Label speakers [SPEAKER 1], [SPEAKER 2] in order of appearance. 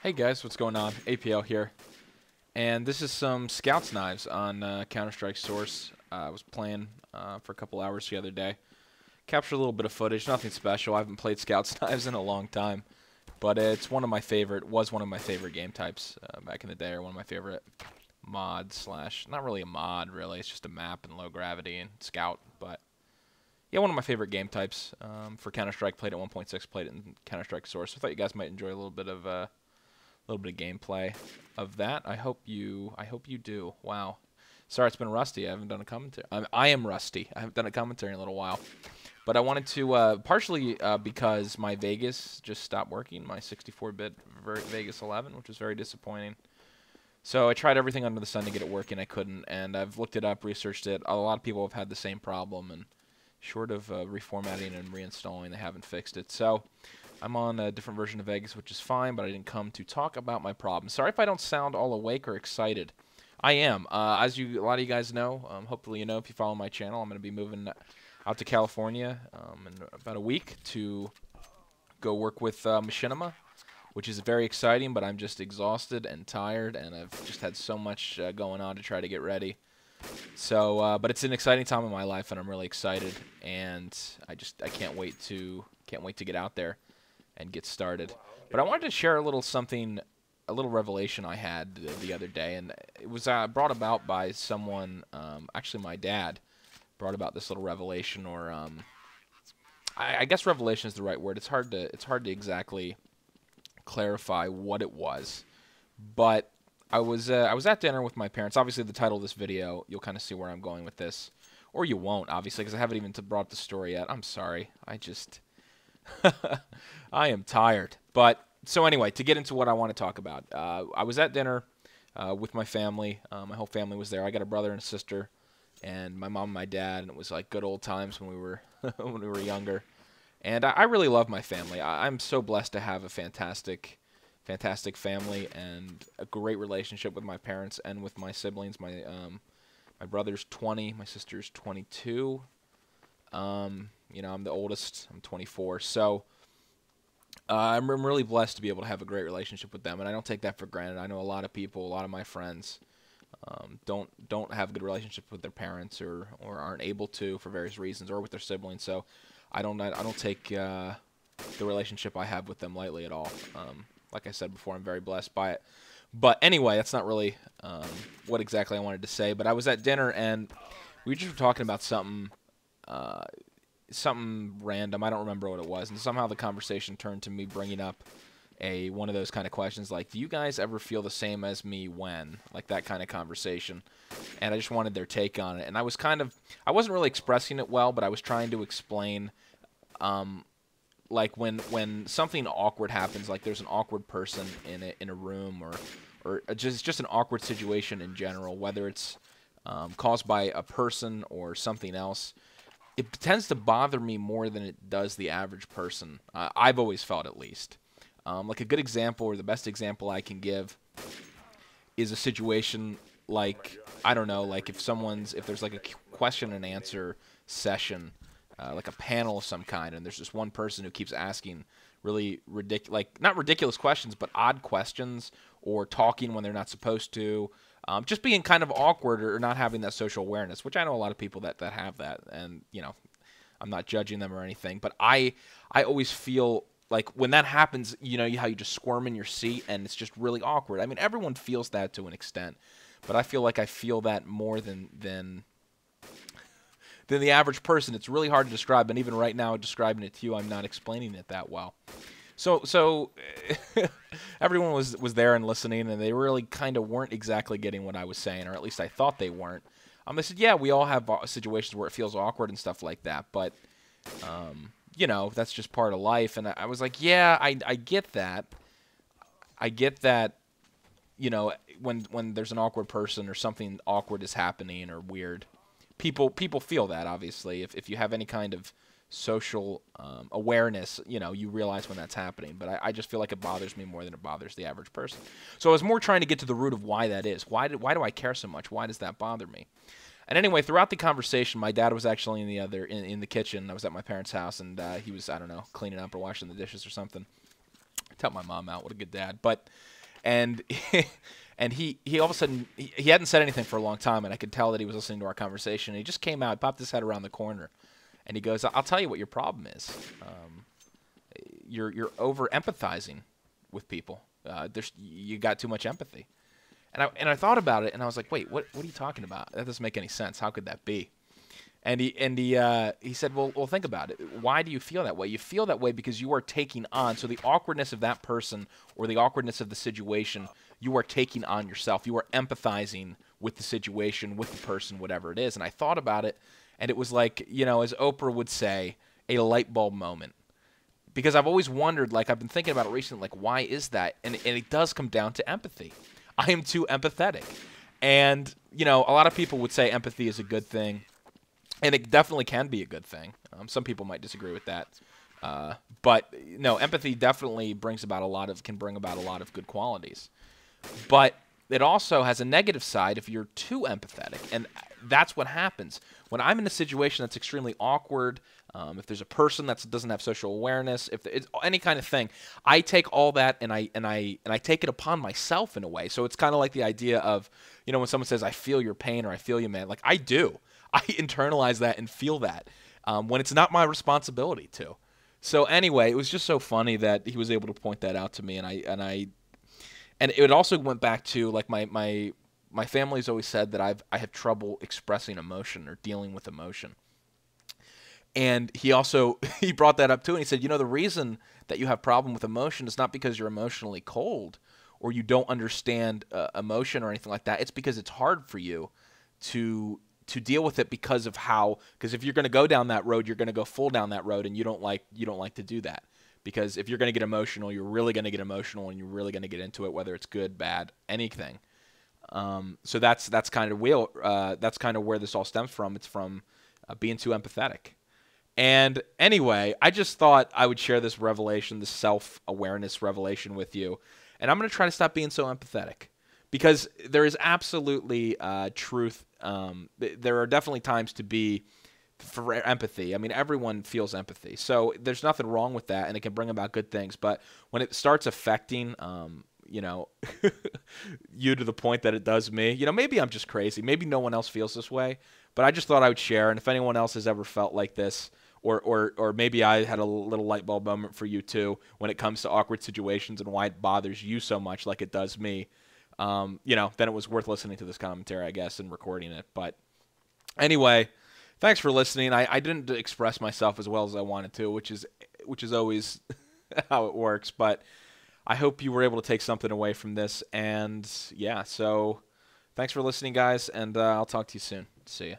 [SPEAKER 1] Hey guys, what's going on? APL here, and this is some Scouts knives on Counter-Strike Source. I was playing for a couple hours the other day. Captured a little bit of footage, nothing special. I haven't played Scouts knives in a long time, but it's one of my favorite. Was one of my favorite game types back in the day, or one of my favorite mods slash. Not really a mod, really. It's just a map and low gravity and Scout, but yeah, one of my favorite game types for Counter-Strike. Played at 1.6, played it in Counter-Strike Source. So I thought you guys might enjoy a little bit of gameplay of that. I hope you do. Wow. Sorry, it's been rusty. I haven't done a commentary. I am rusty. I haven't done a commentary in a little while. But I wanted to, partially because my Vegas just stopped working, my 64-bit Vegas 11, which was very disappointing. So I tried everything under the sun to get it working. I couldn't, and I've looked it up, researched it. A lot of people have had the same problem, and short of reformatting and reinstalling, they haven't fixed it. So I'm on a different version of Vegas, which is fine, but I didn't come to talk about my problem. Sorry if I don't sound all awake or excited. I am. As a lot of you guys know, hopefully you know if you follow my channel, I'm going to be moving out to California in about a week to go work with Machinima, which is very exciting, but I'm just exhausted and tired, and I've just had so much going on to try to get ready. So, but it's an exciting time in my life, and I'm really excited, and I can't wait to get out there and get started. But I wanted to share a little something, a little revelation I had the other day, and it was brought about by someone, actually my dad brought about this little revelation, or I guess revelation is the right word. It's hard to exactly clarify what it was, but I was at dinner with my parents. Obviously, the title of this video, you'll kind of see where I'm going with this, or you won't, obviously, because I haven't even brought the story yet. I'm sorry. I am tired. But so anyway, to get into what I want to talk about, I was at dinner with my family. My whole family was there. I got a brother and a sister, and my mom and my dad. And it was like good old times when we were when we were younger. And I really love my family. I'm so blessed to have a fantastic family and a great relationship with my parents and with my siblings. My brother's 20, my sister's 22. You know, I'm the oldest. I'm 24. So I'm really blessed to be able to have a great relationship with them, and I don't take that for granted. I know a lot of people, a lot of my friends, don't have a good relationship with their parents or aren't able to for various reasons, or with their siblings. So I don't take the relationship I have with them lightly at all. Like I said before, I'm very blessed by it. But anyway, that's not really what exactly I wanted to say. But I was at dinner, and we just were talking about something random. I don't remember what it was, and somehow the conversation turned to me bringing up one of those kind of questions, like, do you guys ever feel the same as me when? Like that kind of conversation. And I just wanted their take on it. And I wasn't really expressing it well, but I was trying to explain, like when something awkward happens, like there's an awkward person in a room, or just an awkward situation in general, whether it's caused by a person or something else. It tends to bother me more than it does the average person. I've always felt, at least. Like a good example, or the best example I can give, is a situation like, I don't know, like if there's like a question and answer session, like a panel of some kind, and there's just one person who keeps asking really not ridiculous questions, but odd questions, or talking when they're not supposed to. Just being kind of awkward, or not having that social awareness, which I know a lot of people that have that, and you know, I'm not judging them or anything, but I always feel like when that happens, you know how you just squirm in your seat and it's just really awkward. I mean, everyone feels that to an extent, but I feel like I feel that more than the average person. It's really hard to describe, and even right now describing it to you, I'm not explaining it that well. So everyone was there and listening, and they really kind of weren't exactly getting what I was saying, or at least I thought they weren't. They said, yeah, we all have situations where it feels awkward and stuff like that, but you know, that's just part of life. And I was like, yeah, I get that. I get that, you know, when there's an awkward person or something awkward is happening or weird, people feel that, obviously. If you have any kind of social awareness, you know, you realize when that's happening. But I just feel like it bothers me more than it bothers the average person. So I was more trying to get to the root of why that is. Why do I care so much? Why does that bother me? And anyway, throughout the conversation, my dad was actually in the kitchen. I was at my parents' house, and he was, I don't know, cleaning up or washing the dishes or something. Tell my mom out. What a good dad. But and and he all of a sudden he hadn't said anything for a long time, and I could tell that he was listening to our conversation. And he just came out, popped his head around the corner, and he goes, "I'll tell you what your problem is. You're over empathizing with people. You got too much empathy." And I thought about it, and I was like, "Wait, what are you talking about? That doesn't make any sense. How could that be?" And he said, well, think about it. Why do you feel that way? You feel that way because you are taking on. So the awkwardness of that person or the awkwardness of the situation, you are taking on yourself. You are empathizing with the situation, with the person, whatever it is. And I thought about it, and it was like, as Oprah would say, a light bulb moment. Because I've always wondered, like I've been thinking about it recently, like why is that? And it does come down to empathy. I am too empathetic. And, a lot of people would say empathy is a good thing. And it definitely can be a good thing. Some people might disagree with that. But no, empathy definitely can bring about a lot of good qualities. But it also has a negative side if you're too empathetic. And that's what happens. When I'm in a situation that's extremely awkward, if there's a person that doesn't have social awareness, if it's any kind of thing, I take all that and I take it upon myself in a way. So it's kind of like the idea of, when someone says, "I feel your pain," or "I feel you, man," like I do. I internalize that and feel that when it's not my responsibility to. So anyway, it was just so funny that he was able to point that out to me, and it also went back to like my family's always said that I have trouble expressing emotion or dealing with emotion. And he brought that up too, and he said, the reason that you have problem with emotion is not because you're emotionally cold or you don't understand emotion or anything like that. It's because it's hard for you to deal with it because if you're going to go down that road, you're going to go full down that road, and you don't like to do that. Because if you're going to get emotional, you're really going to get emotional, and you're really going to get into it, whether it's good, bad, anything. So that's kind of where this all stems from. It's from being too empathetic. And anyway, I just thought I would share this revelation, this self-awareness revelation with you. And I'm going to try to stop being so empathetic. Because there is absolutely truth. There are definitely times to be for empathy. I mean, everyone feels empathy. So there's nothing wrong with that, and it can bring about good things. But when it starts affecting, you to the point that it does me, maybe I'm just crazy. Maybe no one else feels this way. But I just thought I would share. And if anyone else has ever felt like this, or maybe I had a little light bulb moment for you too when it comes to awkward situations and why it bothers you so much like it does me, then it was worth listening to this commentary, I guess, and recording it. But anyway, thanks for listening. I didn't express myself as well as I wanted to, which is always how it works. But I hope you were able to take something away from this. And yeah, so thanks for listening, guys, and I'll talk to you soon. See ya.